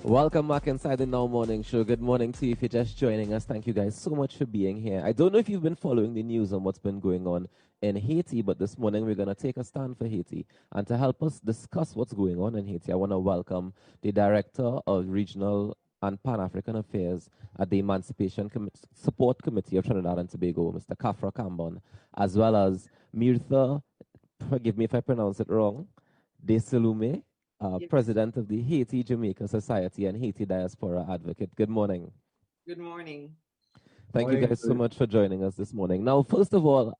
Welcome back inside the Now Morning Show. Good morning to you if you're just joining us. Thank you guys so much for being here. I don't know if you've been following the news on what's been going on in Haiti, but this morning we're going to take a stand for Haiti. And to help us discuss what's going on in Haiti, I want to welcome the Director of Regional and Pan-African Affairs at the Emancipation Support Committee of Trinidad and Tobago, Mr. Khafra Kambon, as well as Myrtha, forgive me if I pronounce it wrong, Desulme, Yes. President of the Haiti-Jamaica Society and Haiti Diaspora Advocate. Good morning. Good morning. Thank you guys so much for joining us this morning. Now, first of all,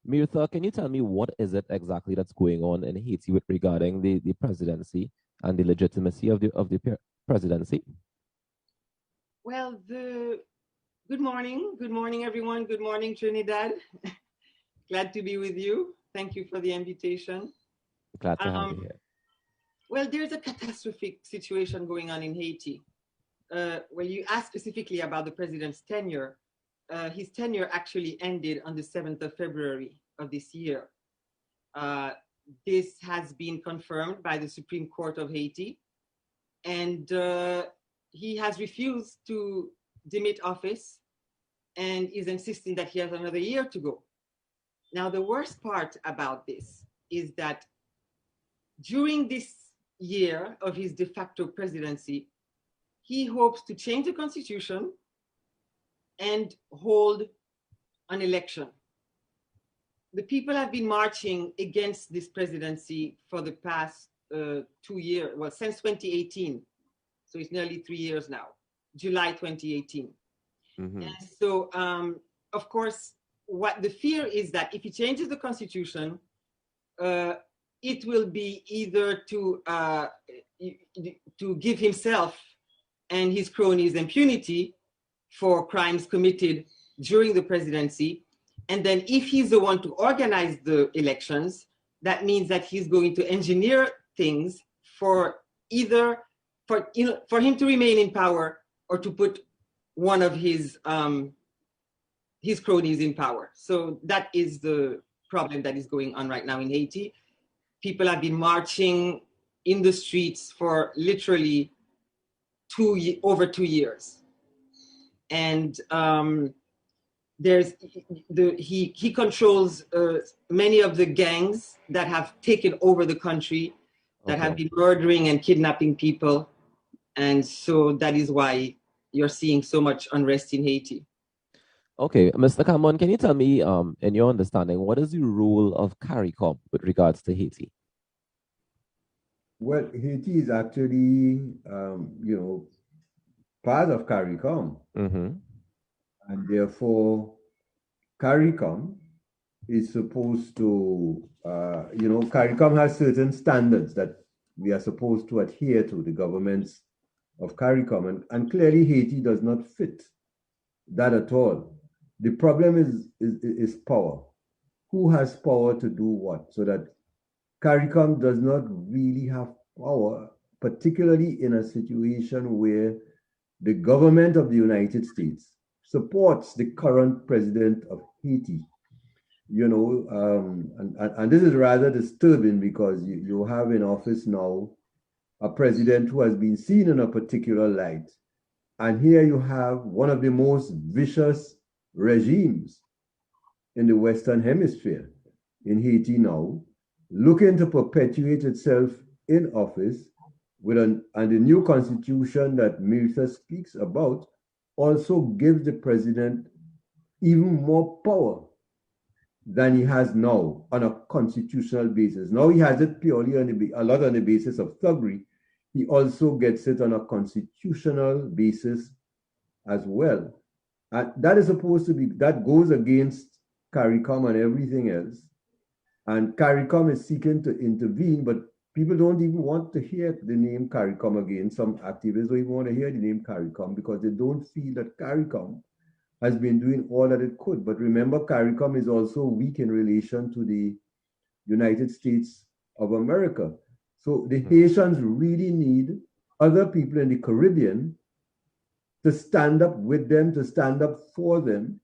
Myrtha, can you tell me what is it exactly that's going on in Haiti with regarding the presidency and the legitimacy of the presidency? Well, good morning, everyone. Good morning, Trinidad. Glad to be with you. Thank you for the invitation. Glad to have you here. Well, there's a catastrophic situation going on in Haiti. Well, you asked specifically about the president's tenure. His tenure actually ended on the 7th of February of this year. This has been confirmed by the Supreme Court of Haiti, and he has refused to demit office and is insisting that he has another year to go. Now, the worst part about this is that during this year of his de facto presidency, he hopes to change the constitution and hold an election. The people have been marching against this presidency for the past 2 years, well, since 2018. So it's nearly 3 years now, July 2018. Mm-hmm. And so, of course, what the fear is that if he changes the constitution, it will be either to give himself and his cronies impunity for crimes committed during the presidency. And then if he's the one to organize the elections, that means that he's going to engineer things for either for him to remain in power or to put one of his cronies in power. So that is the problem that is going on right now in Haiti. People have been marching in the streets for literally over 2 years. And he controls many of the gangs that have taken over the country, that have been murdering and kidnapping people. And so that is why you're seeing so much unrest in Haiti. Okay, Mr. Kambon, can you tell me, in your understanding, what is the role of Caricom with regards to Haiti? Well, Haiti is actually, part of Caricom. Mm-hmm. And therefore, Caricom is supposed to, Caricom has certain standards that we are supposed to adhere to, the governments of Caricom. And clearly, Haiti does not fit that at all. The problem is power. Who has power to do what? So that Caricom does not really have power, particularly in a situation where the government of the United States supports the current president of Haiti. And this is rather disturbing because you have in office now a president who has been seen in a particular light. And here you have one of the most vicious regimes in the Western Hemisphere, in Haiti now, looking to perpetuate itself in office and the new constitution that Myrtha speaks about also gives the president even more power than he has now on a constitutional basis. Now he has it purely a lot on the basis of thuggery. He also gets it on a constitutional basis as well. And that is supposed to be, that goes against Caricom and everything else. And Caricom is seeking to intervene, but people don't even want to hear the name Caricom again. Some activists don't even want to hear the name Caricom because they don't feel that Caricom has been doing all that it could. But remember, Caricom is also weak in relation to the United States of America. So the Haitians really need other people in the Caribbean to stand up with them, to stand up for them,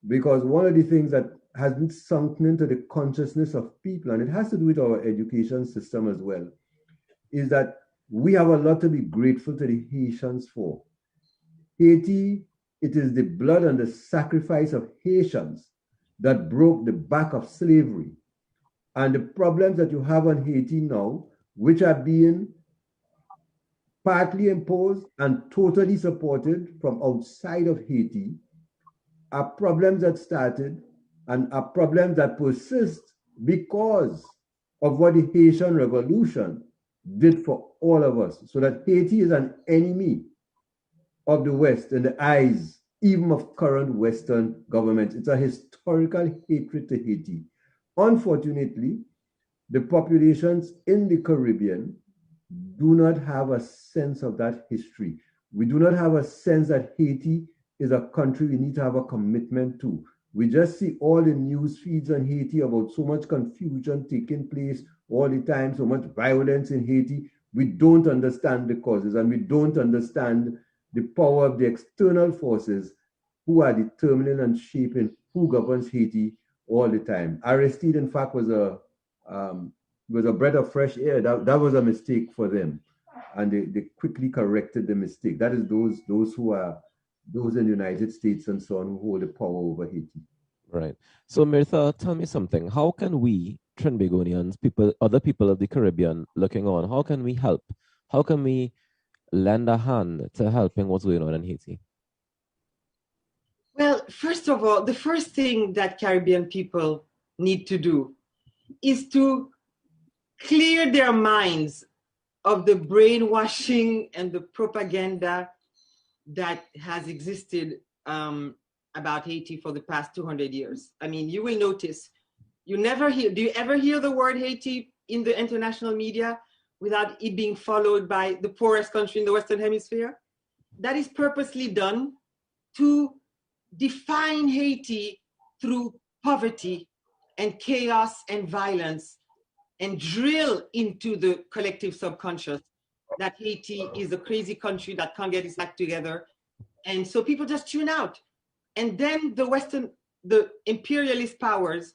because one of the things that hasn't sunken into the consciousness of people, and it has to do with our education system as well, is that we have a lot to be grateful to the Haitians for. Haiti, it is the blood and the sacrifice of Haitians that broke the back of slavery. And the problems that you have on Haiti now, which are being partly imposed and totally supported from outside of Haiti, are problems that started and are problems that persist because of what the Haitian Revolution did for all of us. So that Haiti is an enemy of the West in the eyes even of current Western governments. It's a historical hatred to Haiti. Unfortunately, the populations in the Caribbean do not have a sense of that history. We do not have a sense that Haiti is a country we need to have a commitment to. We just see all the news feeds on Haiti about so much confusion taking place all the time, so much violence in Haiti. We don't understand the causes, and we don't understand the power of the external forces who are determining and shaping who governs Haiti all the time. Aristide, in fact, was a breath of fresh air. That was a mistake for them, and they quickly corrected the mistake. That is those who are those in the United States and so on who hold the power over Haiti. Right. So, Myrtha, tell me something. How can we, Trinbagonians, other people of the Caribbean looking on, how can we help? How can we lend a hand to helping what's going on in Haiti? Well, first of all, the first thing that Caribbean people need to do is to clear their minds of the brainwashing and the propaganda that has existed about Haiti for the past 200 years. I mean, you will notice, do you ever hear the word Haiti in the international media without it being followed by the poorest country in the Western Hemisphere? That is purposely done to define Haiti through poverty and chaos and violence, and drill into the collective subconscious that Haiti is a crazy country that can't get its act together. And so people just tune out. And then the imperialist powers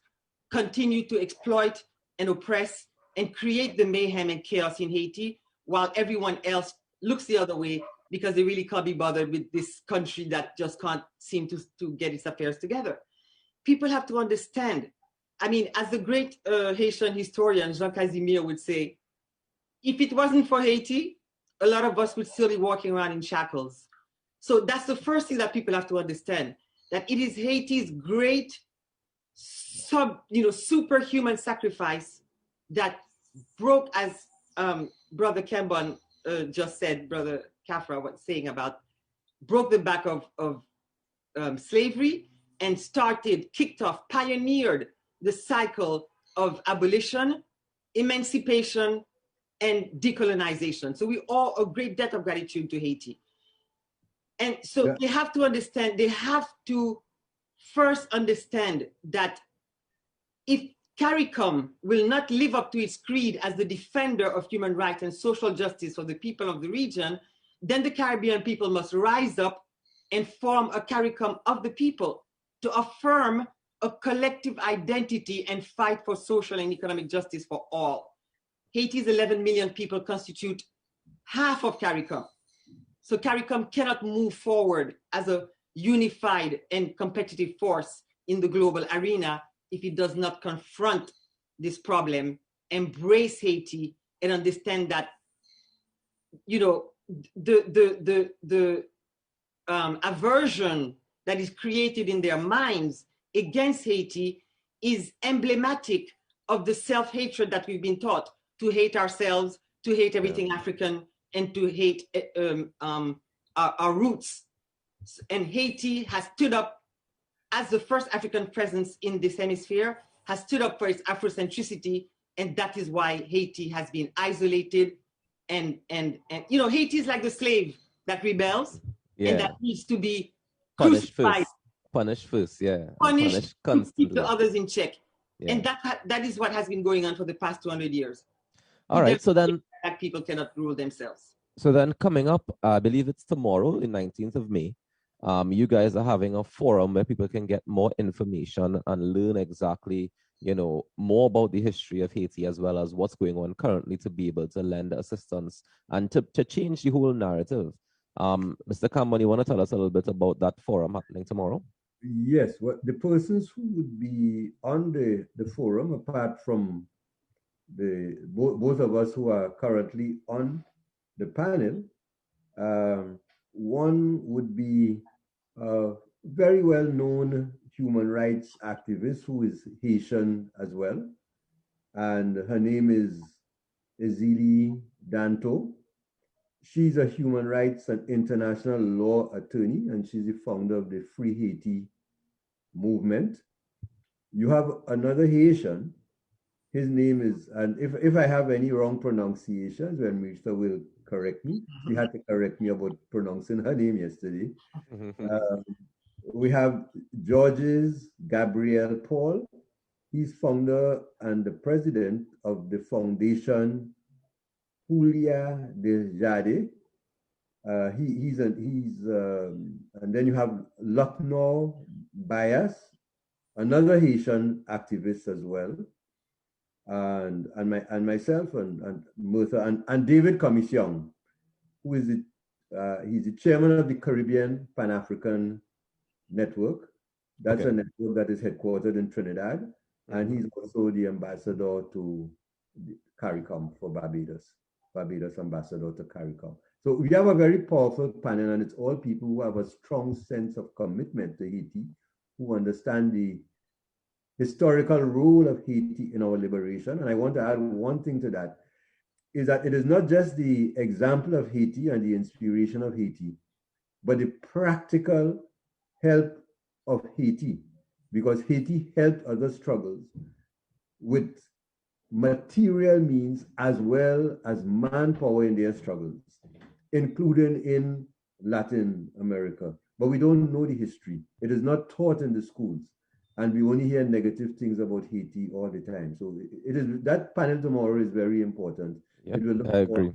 continue to exploit and oppress and create the mayhem and chaos in Haiti, while everyone else looks the other way because they really can't be bothered with this country that just can't seem to get its affairs together. People have to understand. I mean, as the great Haitian historian Jean Casimir would say, if it wasn't for Haiti, a lot of us would still be walking around in shackles. So that's the first thing that people have to understand, that it is Haiti's great superhuman sacrifice that broke, as Brother Kambon just said, Brother Khafra was saying about, broke the back of slavery and kicked off, pioneered the cycle of abolition, emancipation, and decolonization. So we owe a great debt of gratitude to Haiti. And so they have to understand, they have to first understand that if Caricom will not live up to its creed as the defender of human rights and social justice for the people of the region, then the Caribbean people must rise up and form a Caricom of the people to affirm a collective identity and fight for social and economic justice for all. Haiti's 11 million people constitute half of Caricom. So Caricom cannot move forward as a unified and competitive force in the global arena if it does not confront this problem, embrace Haiti, and understand that, the aversion that is created in their minds against Haiti is emblematic of the self-hatred that we've been taught, to hate ourselves, to hate everything African, and to hate our roots. And Haiti has stood up as the first African presence in this hemisphere, has stood up for its Afrocentricity, and that is why Haiti has been isolated. And Haiti is like the slave that rebels and that needs to be crucified. Punish first, Punish constantly. To keep the others in check. Yeah. And that is what has been going on for the past 200 years. All right, so then black people cannot rule themselves. So then coming up, I believe it's tomorrow, the 19th of May, you guys are having a forum where people can get more information and learn exactly more about the history of Haiti as well as what's going on currently to be able to lend assistance and to change the whole narrative. Mr. Kambon, you want to tell us a little bit about that forum happening tomorrow? Yes, well, the persons who would be on the forum, apart from both of us who are currently on the panel, one would be a very well-known human rights activist who is Haitian as well, and her name is Ezili Danto. She's a human rights and international law attorney, and she's the founder of the Free Haiti movement. You have another Haitian. His name is, and if I have any wrong pronunciations, when Myrtha will correct me, she had to correct me about pronouncing her name yesterday. We have Georges Gabriel Paul. He's founder and the president of the foundation Julia de Jade. And then you have Lucknow Bias, another Haitian activist as well, and myself and Myrtha and David Commission, who is he's the chairman of the Caribbean Pan-African Network. That's a network that is headquartered in Trinidad, and he's also the ambassador to Caricom for Barbados ambassador to Caricom. So we have a very powerful panel, and it's all people who have a strong sense of commitment to Haiti, who understand the historical role of Haiti in our liberation. And I want to add one thing to that, is that it is not just the example of Haiti and the inspiration of Haiti, but the practical help of Haiti, because Haiti helped other struggles with material means as well as manpower in their struggles, including in Latin America. But we don't know the history. It is not taught in the schools, and we only hear negative things about Haiti all the time. So it is, that panel tomorrow is very important. Yep, I agree.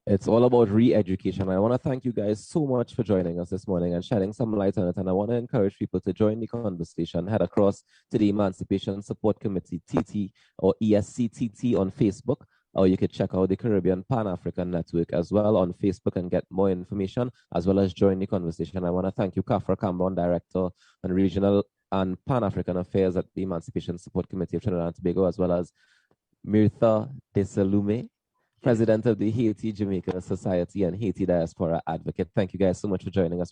It's all about re-education. I want to thank you guys so much for joining us this morning and shedding some light on it. And I want to encourage people to join the conversation. Head across to the Emancipation Support Committee, TT or ESCTT on Facebook, or you could check out the Caribbean Pan-African Network as well on Facebook and get more information, as well as join the conversation. I want to thank you, Khafra Kambon, Director on Regional and Pan-African Affairs at the Emancipation Support Committee of Trinidad and Tobago, as well as Myrtha Desulme, President of the Haiti-Jamaica Society and Haiti Diaspora Advocate. Thank you guys so much for joining us.